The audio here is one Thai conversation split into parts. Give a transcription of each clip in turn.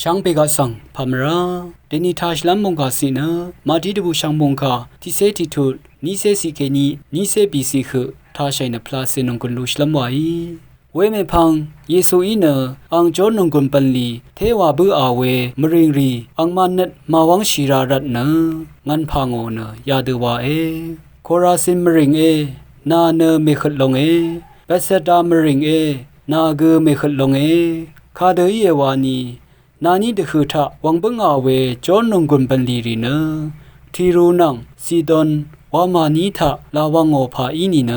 ช่างเปกาสังพามราเดนิทาชลัมมงกาสินะมาดีดบุช่างมงคาที่เซติทุนิเซสิเกนีนิเซบีสิคือทาชัยนพลาเซนงกุลลุชลัมไว้เวเมพังเยซูอินเนอังจอนงกุลปันลีเทวาบืออาเวมริงรีอังมันเนตมาวังชีรารัตเนงันพังโอเนยาเดวาโคราซิมมริงนาเนเมขลงเบสดามริงนาเกเมขลงคาเดยเยวานีนานีเดคือทะวังบังอาเวจอนนงกุนปันลีรีเนทีรูนังซีดอนวามานีทะลาวังโอภาอีนีเน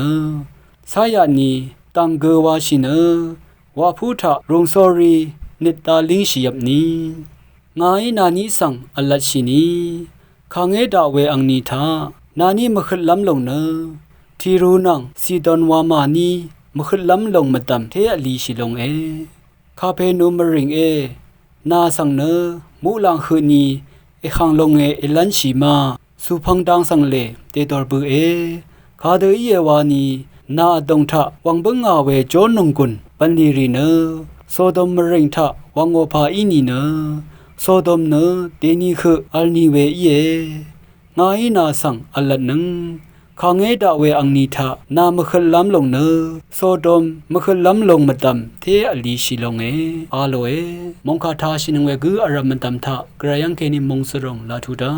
สายานีตังเกวาชิเนวาพูทะรงซอรีนิตาลิงชียับนีงายนานีสังอลัดชินีคางเอดาเวอังนีทานานีมขลัมลงเนทีรูนังซีดอนวามานีมขลัมลงมตัมเทอลีชิลงคาเพนูมริงนาสังเนมูลังคืนีขังลงเอลันชีมาสุพังดังสังเลเตดอร์บูคาเดอีเยวานีนาดงทะวังบังอาเวจอนนงกุนปันลีรีเนโซดมมริงทะวังโอภาอินีเนโซดมเนเดนีคืออัลนีเวงายนาสังอัลลัดนึงคางเอดาเวอังนีทานามขลัมลงเนโซดมมขลัมลงมตัมเทอลีชิลงอาโลมงคาทาชินงเวกุอารัมตัมทะกรายังเคนิมงสรงลาทุดา